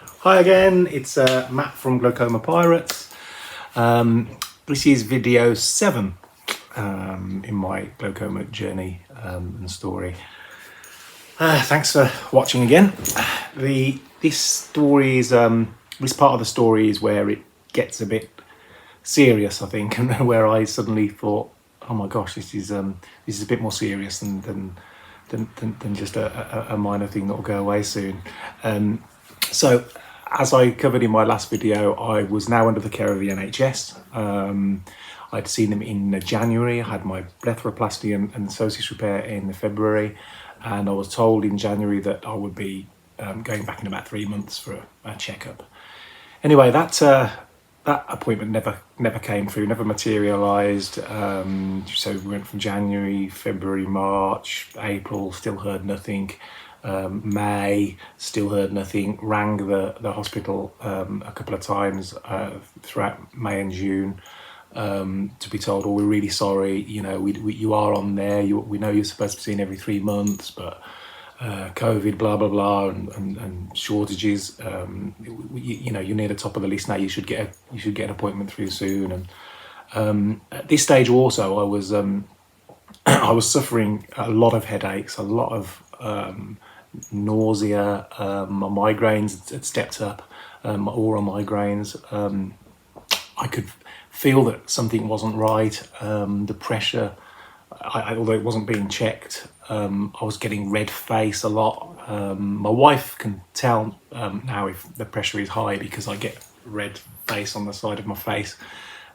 Hi again, it's Matt from Glaucoma Pirates. This is video 7 in my glaucoma journey and story. Thanks for watching again. This part of the story is where it gets a bit serious, I think, and where I suddenly thought, oh my gosh, this is a bit more serious than just a minor thing that will go away soon. So, as I covered in my last video, I was now under the care of the NHS. I'd seen them in January. I had my blepharoplasty and psoas repair in February, and I was told in January that I would be going back in about 3 months for a checkup. Anyway, that appointment never came through, never materialised. So we went from January, February, March, April, still heard nothing. May, still heard nothing. Rang the hospital a couple of times throughout May and June to be told, oh, we're really sorry, you know, you are on there, we know you're supposed to be seen every 3 months, but COVID, blah blah blah, and shortages. You know, you're near the top of the list now. You should get an appointment through soon. And at this stage, also, I was I was suffering a lot of headaches, a lot of nausea. My migraines had stepped up, my oral migraines. I could feel that something wasn't right. The pressure, although it wasn't being checked, I was getting red face a lot. My wife can tell now if the pressure is high because I get red face on the side of my face,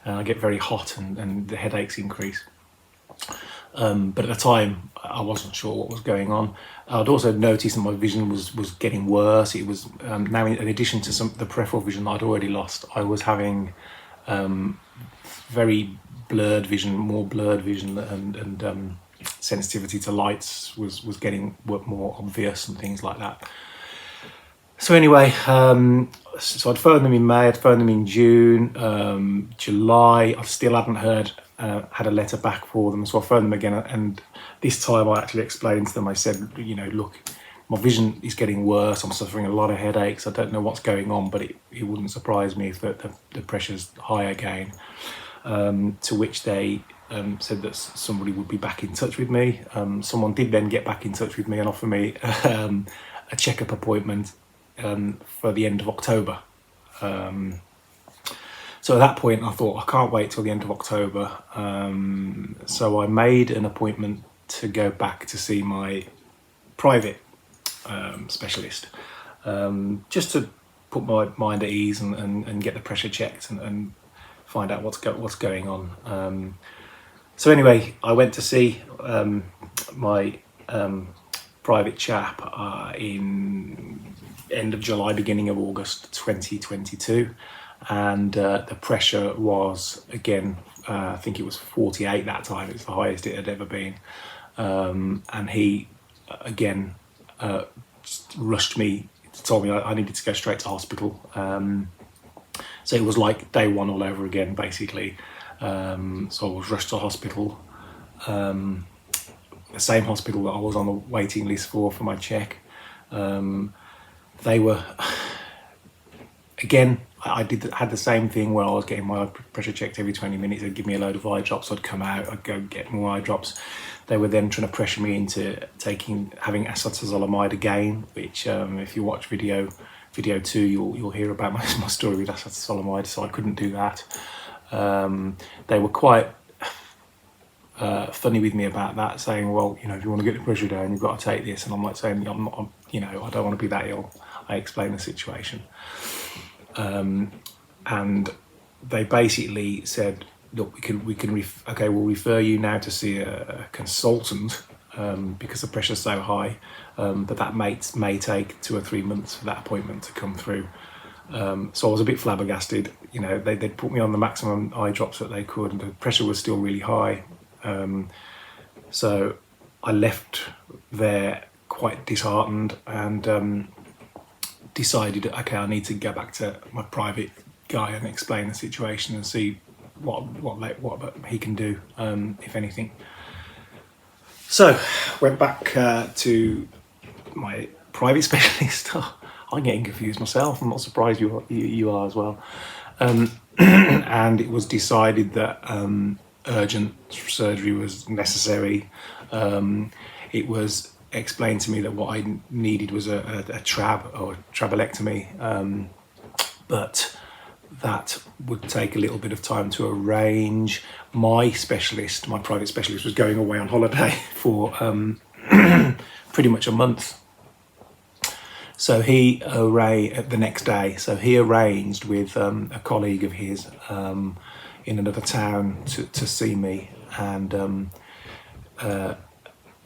and I get very hot, and the headaches increase. But at the time, I wasn't sure what was going on. I'd also noticed that my vision was getting worse. It was now, in addition to the peripheral vision I'd already lost, I was having very blurred vision, more blurred vision, and sensitivity to lights was getting more obvious and things like that. So anyway, so I'd phoned them in May, I'd phoned them in June, July. I still hadn't had a letter back for them, so I phoned them again, and this time I actually explained to them. I said, you know, look, my vision is getting worse, I'm suffering a lot of headaches, I don't know what's going on, but it wouldn't surprise me if the pressure's high again. To which they said that somebody would be back in touch with me. Someone did then get back in touch with me and offer me a checkup appointment for the end of October. So at that point I thought, I can't wait till the end of October. So I made an appointment to go back to see my private specialist, just to put my mind at ease and get the pressure checked and find out what's going on. So anyway, I went to see my private chap in end of July, beginning of August 2022, and the pressure was, again, I think it was 48 that time. It's the highest it had ever been, and he again rushed me, told me I needed to go straight to hospital. So it was like day one all over again, basically. So I was rushed to hospital, the same hospital that I was on the waiting list for my check. They were, again, I had the same thing where I was getting my pressure checked every 20 minutes. They'd give me a load of eye drops, I'd come out, I'd go get more eye drops. They were then trying to pressure me into having acetazolamide again, which if you watch video 2, you'll hear about my story with acetazolamide, so I couldn't do that. They were quite funny with me about that, saying, well, you know, if you want to get the pressure down, you've got to take this. And I'm like saying, you know, I don't want to be that ill. I explained the situation. And they basically said, look, we'll refer you now to see a consultant, because the pressure's so high, but that may take 2 or 3 months for that appointment to come through. So I was a bit flabbergasted. You know, they'd put me on the maximum eye drops that they could, and the pressure was still really high. So I left there quite disheartened, and decided, okay, I need to go back to my private guy and explain the situation and see what he can do, if anything. So went back to my private specialist. I'm getting confused myself. I'm not surprised you are as well. And it was decided that urgent surgery was necessary. It was explained to me that what I needed was a trab or trabelectomy, but that would take a little bit of time to arrange. My specialist, my private specialist, was going away on holiday for pretty much a month. So the next day, so he arranged with a colleague of his in another town to see me, and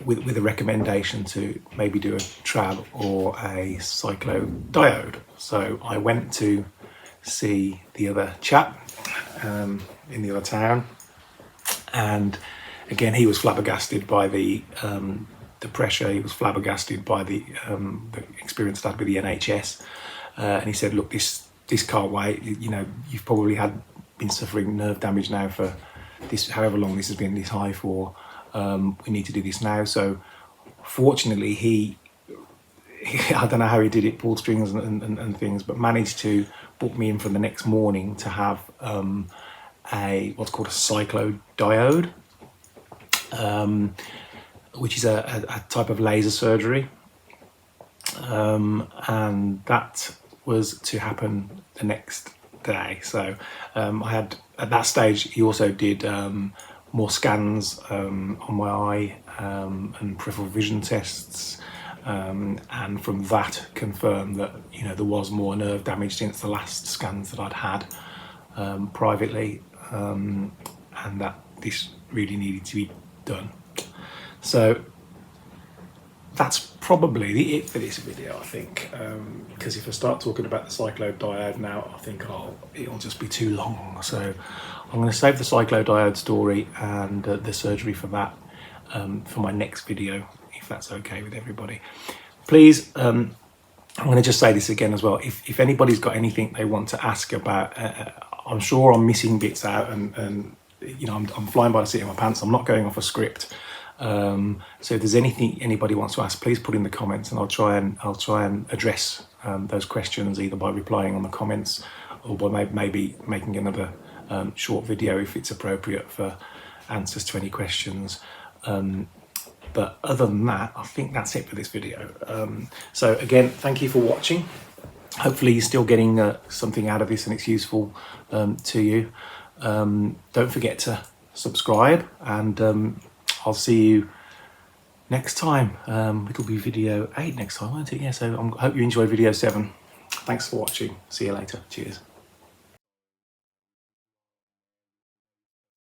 with a recommendation to maybe do a trab or a cyclodiode. So I went to see the other chap in the other town, and again he was flabbergasted by the pressure. He was flabbergasted by the experience I had with the NHS, and he said, "Look, this can't wait. You know, you've probably been suffering nerve damage now for this, however long this has been this high for. We need to do this now." So, fortunately, he I don't know how he did it, pulled strings and things, but managed to book me in for the next morning to have what's called a cyclodiode. Which is a type of laser surgery, and that was to happen the next day. So I had, at that stage, he also did more scans on my eye and peripheral vision tests, and from that confirmed that, you know, there was more nerve damage since the last scans that I'd had privately, and that this really needed to be done. So that's probably it for this video, I think, because if I start talking about the cyclodiode now, I think it'll just be too long. So I'm going to save the cyclodiode story and the surgery for that for my next video, if that's okay with everybody. Please, I'm going to just say this again as well. If anybody's got anything they want to ask about, I'm sure I'm missing bits out, and you know, I'm flying by the seat of my pants. I'm not going off a script. So if there's anything anybody wants to ask, please put in the comments, and I'll try and address those questions either by replying on the comments or by maybe making another short video if it's appropriate for answers to any questions. But other than that, I think that's it for this video. So again, thank you for watching. Hopefully you're still getting something out of this and it's useful to you. Don't forget to subscribe, and I'll see you next time. It'll be video 8 next time, won't it? Yeah, so I hope you enjoyed video 7. Thanks for watching. See you later. Cheers.